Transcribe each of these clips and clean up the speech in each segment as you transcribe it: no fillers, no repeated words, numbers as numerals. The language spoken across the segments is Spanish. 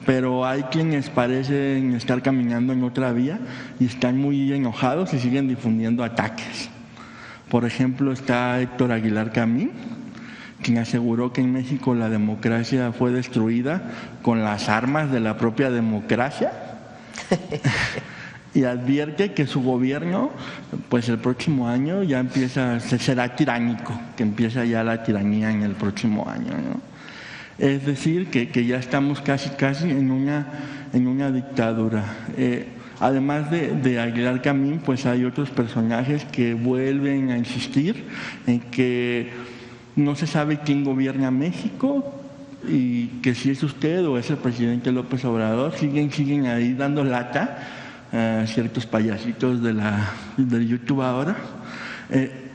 pero hay quienes parecen estar caminando en otra vía y están muy enojados y siguen difundiendo ataques. Por ejemplo, está Héctor Aguilar Camín, quien aseguró que en México la democracia fue destruida con las armas de la propia democracia y advierte que su gobierno, pues el próximo año ya será tiránico, que empieza ya la tiranía en el próximo año, ¿no? Es decir, que ya estamos casi en una dictadura. Además de Aguilar Camín, pues hay otros personajes que vuelven a insistir en que no se sabe quién gobierna México y que si es usted o es el presidente López Obrador. Siguen ahí dando lata a ciertos payasitos del YouTube ahora.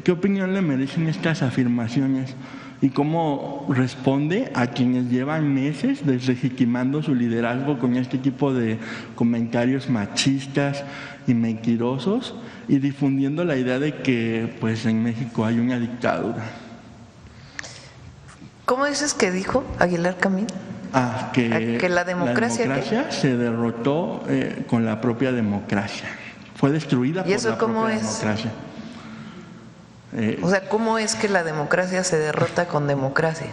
¿Qué opinión le merecen estas afirmaciones? ¿Y cómo responde a quienes llevan meses deslegitimando su liderazgo con este tipo de comentarios machistas y mentirosos y difundiendo la idea de que pues en México hay una dictadura? ¿Cómo dices que dijo Aguilar Camín? Que la democracia se derrotó con la propia democracia. Fue destruida por la propia democracia. O sea, ¿cómo es que la democracia se derrota con democracia?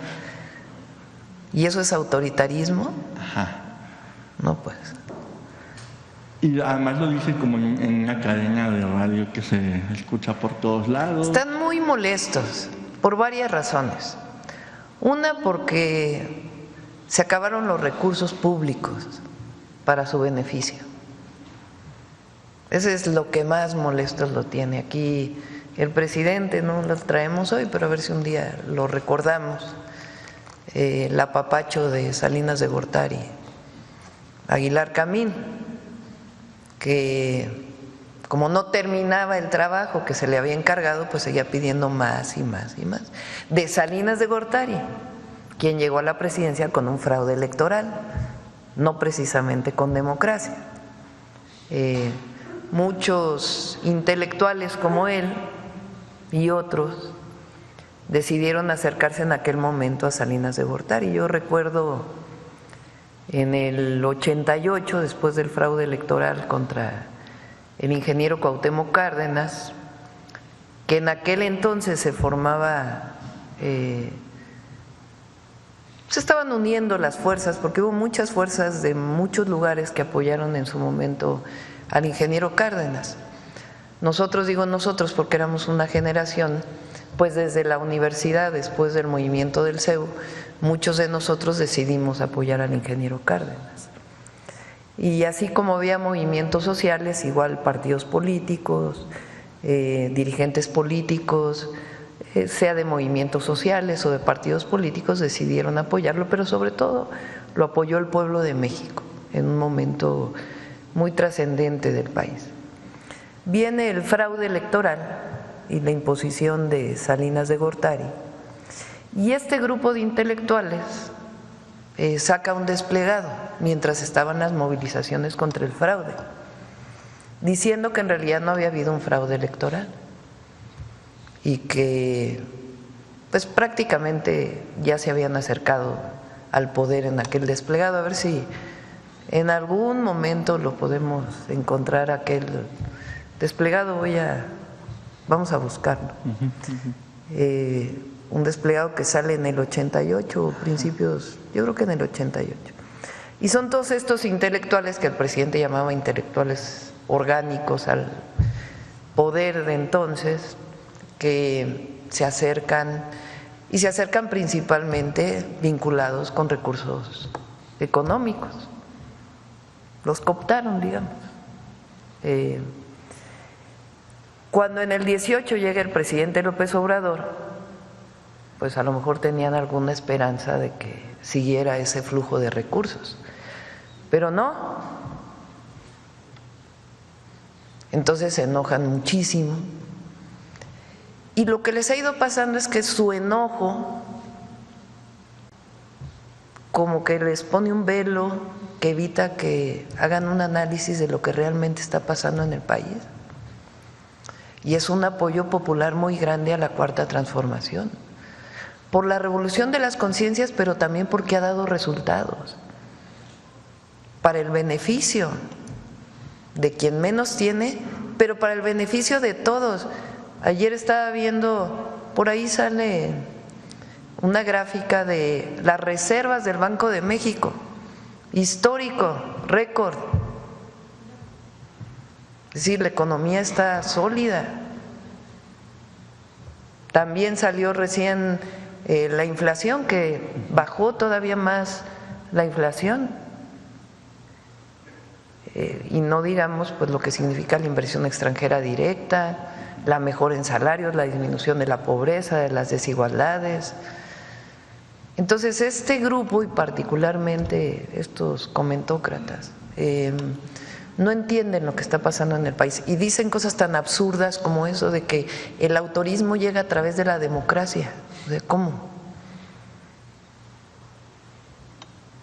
¿Y eso es autoritarismo? Ajá. No, pues. Y además lo dice como en una cadena de radio que se escucha por todos lados. Están muy molestos por varias razones. Una, porque se acabaron los recursos públicos para su beneficio. Ese es lo que más molestos lo tiene aquí. El presidente, no lo traemos hoy, pero a ver si un día lo recordamos, el apapacho de Salinas de Gortari, Aguilar Camín, que como no terminaba el trabajo que se le había encargado, pues seguía pidiendo más y más y más. De Salinas de Gortari, quien llegó a la presidencia con un fraude electoral, no precisamente con democracia. Muchos intelectuales como él y otros decidieron acercarse en aquel momento a Salinas de Gortari. Yo recuerdo en el 88, después del fraude electoral contra el ingeniero Cuauhtémoc Cárdenas, que en aquel entonces se formaba, se estaban uniendo las fuerzas, porque hubo muchas fuerzas de muchos lugares que apoyaron en su momento al ingeniero Cárdenas. Nosotros, digo nosotros porque éramos una generación, pues desde la universidad, después del movimiento del CEU, muchos de nosotros decidimos apoyar al ingeniero Cárdenas. Y así como había movimientos sociales, igual partidos políticos, dirigentes políticos, sea de movimientos sociales o de partidos políticos, decidieron apoyarlo, pero sobre todo lo apoyó el pueblo de México en un momento muy trascendente del país. Viene el fraude electoral y la imposición de Salinas de Gortari, y este grupo de intelectuales saca un desplegado mientras estaban las movilizaciones contra el fraude, diciendo que en realidad no había habido un fraude electoral y que pues prácticamente ya se habían acercado al poder en aquel desplegado. A ver si en algún momento lo podemos encontrar, aquel desplegado. Vamos a buscarlo. Un desplegado que sale en el 88, principios, yo creo que en el 88. Y son todos estos intelectuales que el presidente llamaba intelectuales orgánicos al poder de entonces, que se acercan, y se acercan principalmente vinculados con recursos económicos. Los cooptaron, digamos. Cuando en el 18 llega el presidente López Obrador, pues a lo mejor tenían alguna esperanza de que siguiera ese flujo de recursos, pero no. Entonces se enojan muchísimo, y lo que les ha ido pasando es que su enojo como que les pone un velo que evita que hagan un análisis de lo que realmente está pasando en el país. Y es un apoyo popular muy grande a la Cuarta Transformación, por la revolución de las conciencias, pero también porque ha dado resultados. para el beneficio de quien menos tiene, pero para el beneficio de todos. Ayer estaba viendo, por ahí sale una gráfica de las reservas del Banco de México, histórico, récord. Es decir, la economía está sólida. También salió recién la inflación, que bajó todavía más la inflación. Y no digamos pues lo que significa la inversión extranjera directa, la mejora en salarios, la disminución de la pobreza, de las desigualdades. Entonces este grupo, y particularmente estos comentócratas, no entienden lo que está pasando en el país y dicen cosas tan absurdas como eso de que el autorismo llega a través de la democracia. ¿De cómo?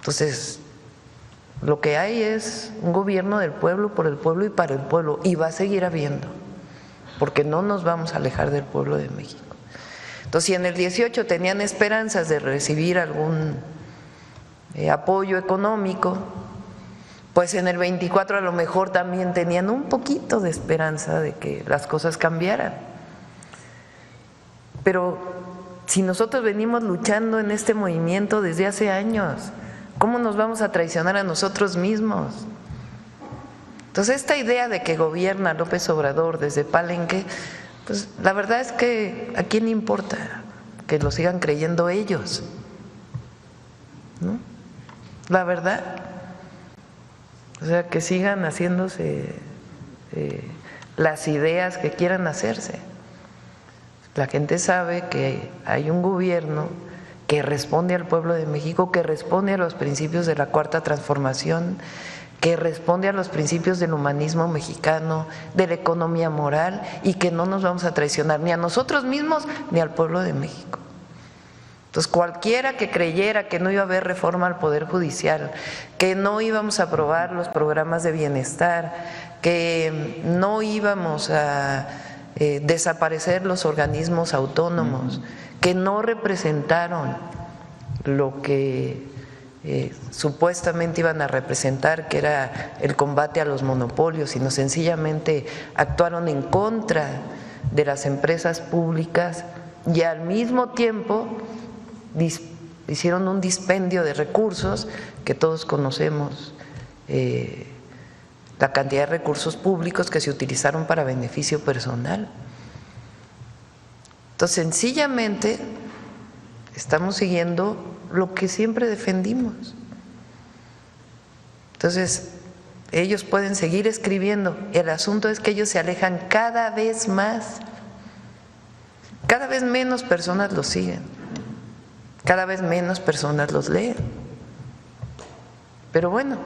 Entonces, lo que hay es un gobierno del pueblo, por el pueblo y para el pueblo, y va a seguir habiendo, porque no nos vamos a alejar del pueblo de México. Entonces, si en el 18 tenían esperanzas de recibir algún apoyo económico, pues en el 24 a lo mejor también tenían un poquito de esperanza de que las cosas cambiaran. Pero si nosotros venimos luchando en este movimiento desde hace años, ¿cómo nos vamos a traicionar a nosotros mismos? Entonces, esta idea de que gobierna López Obrador desde Palenque, pues la verdad es que ¿a quién le importa que lo sigan creyendo ellos? ¿No? La verdad. O sea, que sigan haciéndose las ideas que quieran hacerse. La gente sabe que hay un gobierno que responde al pueblo de México, que responde a los principios de la Cuarta Transformación, que responde a los principios del humanismo mexicano, de la economía moral, y que no nos vamos a traicionar ni a nosotros mismos ni al pueblo de México. Entonces, cualquiera que creyera que no iba a haber reforma al Poder Judicial, que no íbamos a aprobar los programas de bienestar, que no íbamos a desaparecer los organismos autónomos, que no representaron lo que supuestamente iban a representar, que era el combate a los monopolios, sino sencillamente actuaron en contra de las empresas públicas y al mismo tiempo hicieron un dispendio de recursos que todos conocemos, la cantidad de recursos públicos que se utilizaron para beneficio personal. Entonces, sencillamente estamos siguiendo lo que siempre defendimos. Entonces, ellos pueden seguir escribiendo, el asunto es que ellos se alejan cada vez más, cada vez menos personas los siguen, cada vez menos personas los leen. Pero bueno,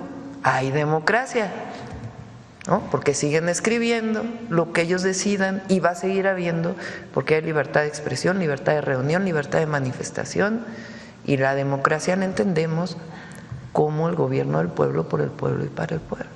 hay democracia, ¿no? Porque siguen escribiendo lo que ellos decidan y va a seguir habiendo, porque hay libertad de expresión, libertad de reunión, libertad de manifestación, y la democracia la entendemos como el gobierno del pueblo, por el pueblo y para el pueblo.